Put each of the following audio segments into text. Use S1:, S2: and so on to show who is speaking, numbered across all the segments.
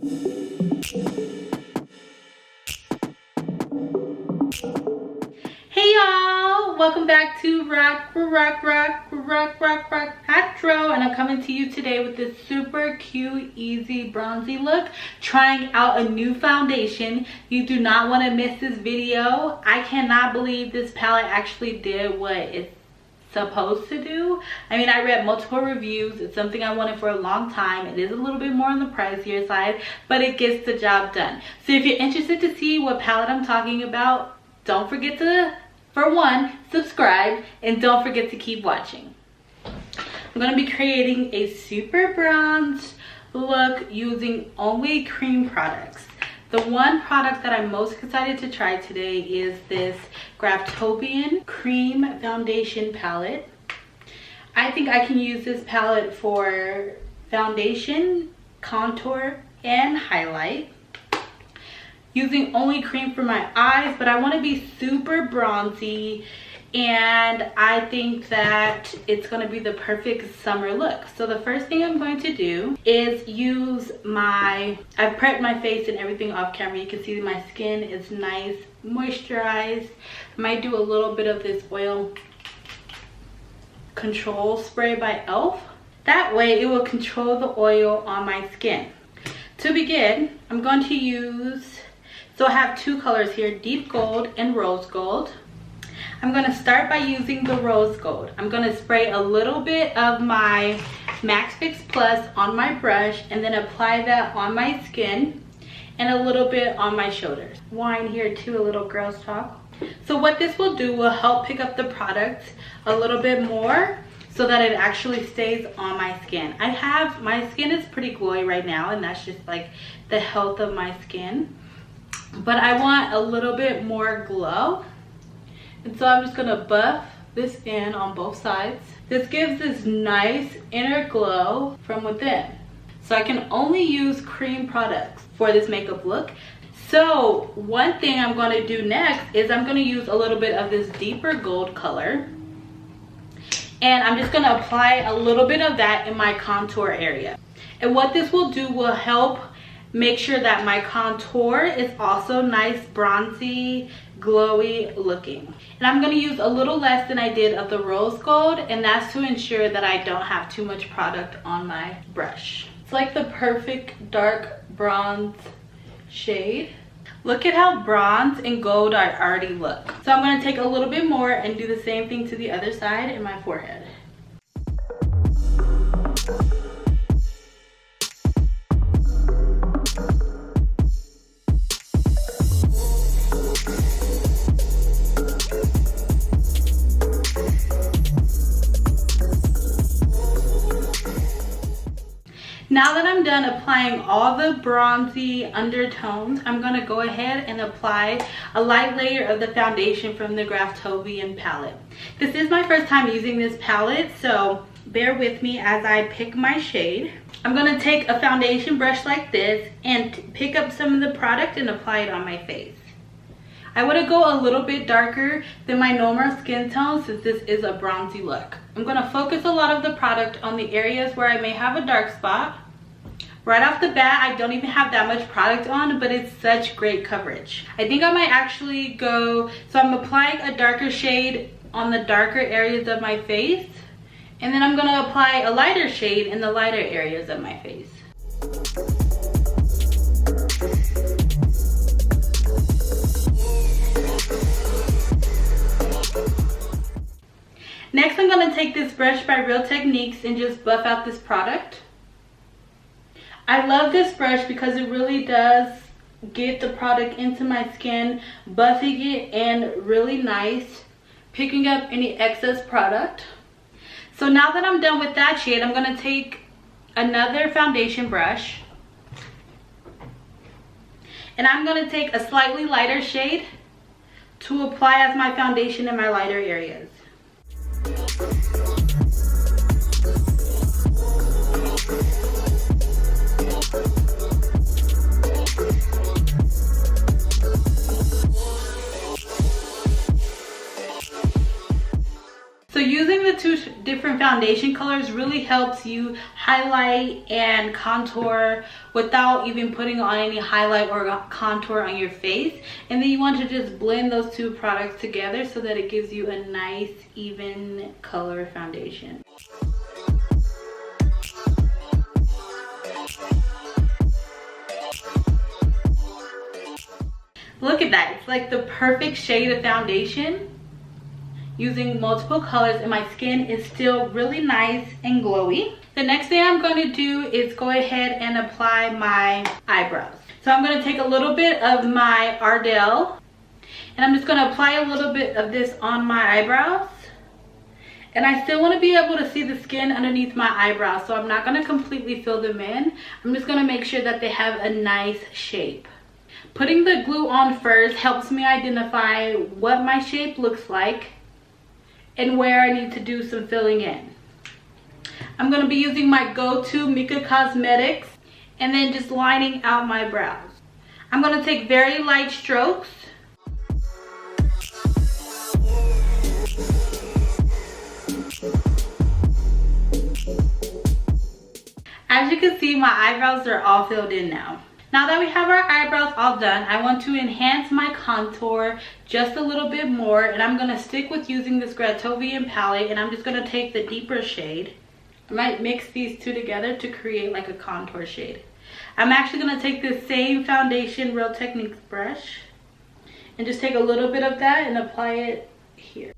S1: Hey y'all, welcome back to Retro, and I'm coming to you today with this super cute, easy, bronzy look, trying out a new foundation. You do not want to miss this video. I cannot believe this palette actually did what it's supposed to do. I mean, I read multiple reviews. It's something I wanted for a long time. It is a little bit more on the pricier side, but it gets the job done. So if you're interested to see what palette I'm talking about, don't forget to, for one, subscribe, and don't forget to keep watching. I'm going to be creating a super bronze look using only cream products. The one product that I'm most excited to try today is this Graftobian Cream Foundation Palette. I think I can use this palette for foundation, contour, and highlight. Using only cream for my eyes, but I want to be super bronzy, and I think that it's going to be the perfect summer look. So the first thing I'm going to do is use I've prepped my face and everything off camera. You can see my skin is nice, moisturized. I might do a little bit of this oil control spray by e.l.f. That way it will control the oil on my skin. To begin, I'm going to use, so I have two colors here, deep gold and rose gold. I'm going to start by using the rose gold. I'm going to spray a little bit of my Max Fix Plus on my brush and then apply that on my skin and a little bit on my shoulders. Wine here too, a little girl's talk. So what this will do will help pick up the product a little bit more so that it actually stays on my skin. My skin is pretty glowy right now, and that's just like the health of my skin. But I want a little bit more glow. And so I'm just gonna buff this in on both sides. This gives this nice inner glow from within. So I can only use cream products for this makeup look. So one thing I'm gonna do next is I'm gonna use a little bit of this deeper gold color. And I'm just gonna apply a little bit of that in my contour area. And what this will do will help make sure that my contour is also nice, bronzy, glowy looking. And I'm going to use a little less than I did of the rose gold, and that's to ensure that I don't have too much product on my brush. It's like the perfect dark bronze shade. Look at how bronze and gold I already look. So I'm going to take a little bit more and do the same thing to the other side in my forehead. Now that I'm done applying all the bronzy undertones, I'm going to go ahead and apply a light layer of the foundation from the Graftobian palette. This is my first time using this palette, so bear with me as I pick my shade. I'm going to take a foundation brush like this and pick up some of the product and apply it on my face. I want to go a little bit darker than my normal skin tone since this is a bronzy look. I'm going to focus a lot of the product on the areas where I may have a dark spot. Right off the bat, I don't even have that much product on, but it's such great coverage. I think I might actually go, so I'm applying a darker shade on the darker areas of my face, and then I'm going to apply a lighter shade in the lighter areas of my face. Next, I'm going to take this brush by Real Techniques and just buff out this product. I love this brush because it really does get the product into my skin, buffing it in really nice, picking up any excess product. So now that I'm done with that shade, I'm going to take another foundation brush and I'm going to take a slightly lighter shade to apply as my foundation in my lighter areas. different foundation colors really helps you highlight and contour without even putting on any highlight or contour on your face. And then you want to just blend those two products together so that it gives you a nice even color foundation. Look at that, it's like the perfect shade of foundation using multiple colors, and my skin is still really nice and glowy. The next thing I'm going to do is go ahead and apply my eyebrows. So I'm going to take a little bit of my Ardell and I'm just going to apply a little bit of this on my eyebrows. And I still want to be able to see the skin underneath my eyebrows, so I'm not going to completely fill them in. I'm just going to make sure that they have a nice shape. Putting the glue on first helps me identify what my shape looks like and where I need to do some filling in. I'm going to be using my go-to Mika Cosmetics and then just lining out my brows. I'm going to take very light strokes. As you can see, my eyebrows are all filled in now. Now that we have our eyebrows all done, I want to enhance my contour just a little bit more, and I'm going to stick with using this Graftobian palette, and I'm just going to take the deeper shade. I might mix these two together to create like a contour shade. I'm actually going to take this same foundation Real Techniques brush and just take a little bit of that and apply it here.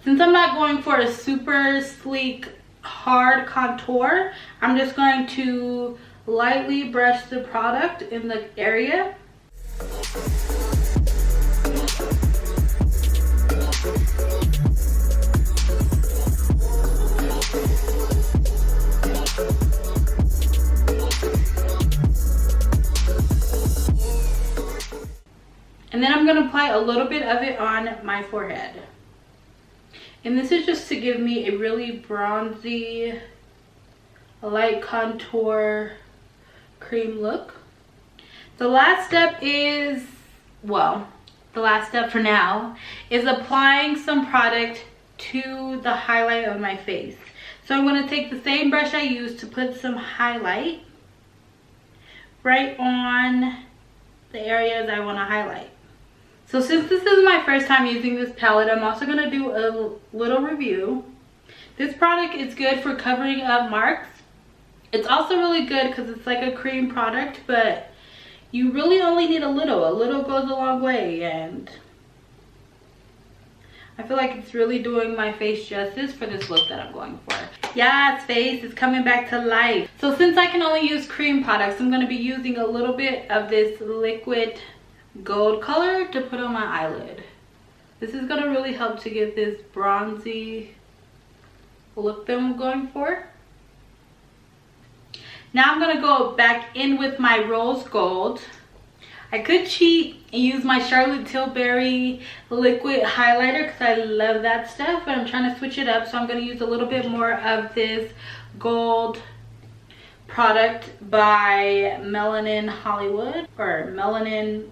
S1: Since I'm not going for a super sleek, hard contour, I'm just going to lightly brush the product in the area. And then I'm going to apply a little bit of it on my forehead. And this is just to give me a really bronzy, light contour cream look. The last step is, well, the last step for now is applying some product to the highlight of my face. So I'm going to take the same brush I used to put some highlight right on the areas I want to highlight. So since this is my first time using this palette, I'm also going to do a little review. This product is good for covering up marks. It's also really good because it's like a cream product, but you really only need a little. A little goes a long way, and I feel like it's really doing my face justice for this look that I'm going for. Yes, face is coming back to life. So since I can only use cream products, I'm going to be using a little bit of this liquid gold color to put on my eyelid. This is going to really help to give this bronzy look that I'm going for. Now I'm going to go back in with my rose gold. I could cheat and use my Charlotte Tilbury liquid highlighter because I love that stuff, but I'm trying to switch it up, so I'm going to use a little bit more of this gold product by Melanie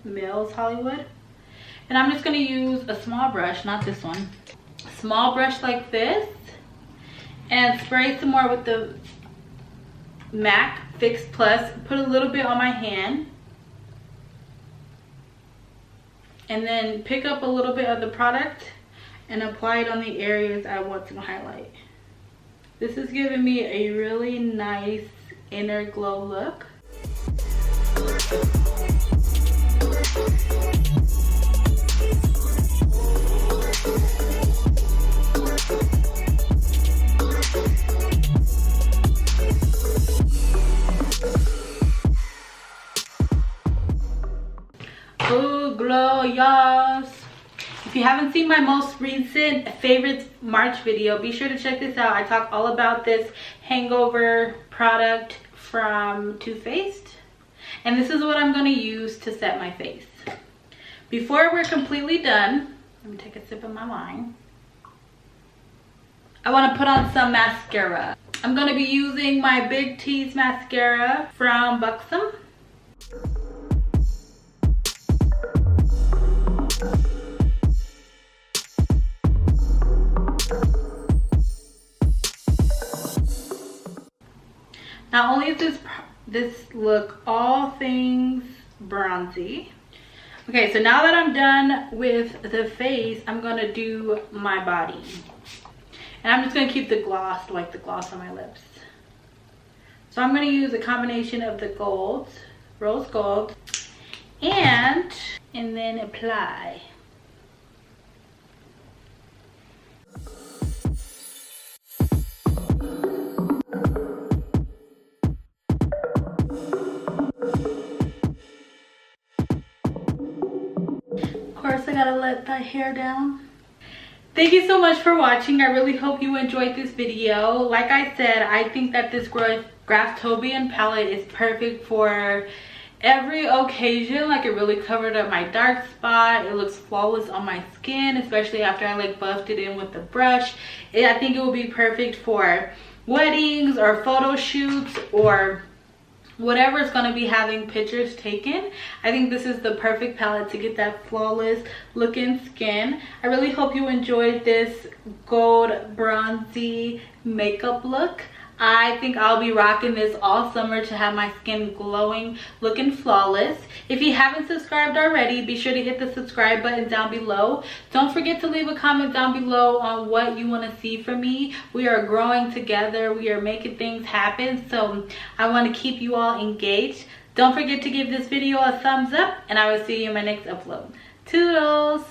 S1: Mills Hollywood. And I'm just going to use a small brush, not this one, a small brush like this, and spray some more with the MAC Fix Plus. Put a little bit on my hand and then pick up a little bit of the product and apply it on the areas I want to highlight. This is giving me a really nice inner glow look. Oh, glorious. If you haven't seen my most recent favorites March video, be sure to check this out. I talk all about this hangover product from Too Faced, and this is what I'm going to use to set my face. Before we're completely done, let me take a sip of my wine. I want to put on some mascara. I'm going to be using my Big T's mascara from Buxom. Not only is this look all things bronzy. Okay, so now that I'm done with the face, I'm gonna do my body. And I'm just gonna keep the gloss, like the gloss on my lips. So I'm gonna use a combination of the golds, rose gold, and then apply. Of course, I gotta let that hair down. Thank you so much for watching. I really hope you enjoyed this video. Like I said, I think that this Graftobian palette is perfect for every occasion. Like, it really covered up my dark spot. It looks flawless on my skin, especially after I like buffed it in with the brush. I think it will be perfect for weddings or photo shoots or whatever is going to be having pictures taken. I think this is the perfect palette to get that flawless looking skin. I really hope you enjoyed this gold bronzy makeup look. I think I'll be rocking this all summer to have my skin glowing, looking flawless. If you haven't subscribed already, be sure to hit the subscribe button down below. Don't forget to leave a comment down below on what you want to see from me. We are growing together. We are making things happen. So I want to keep you all engaged. Don't forget to give this video a thumbs up, and I will see you in my next upload. Toodles!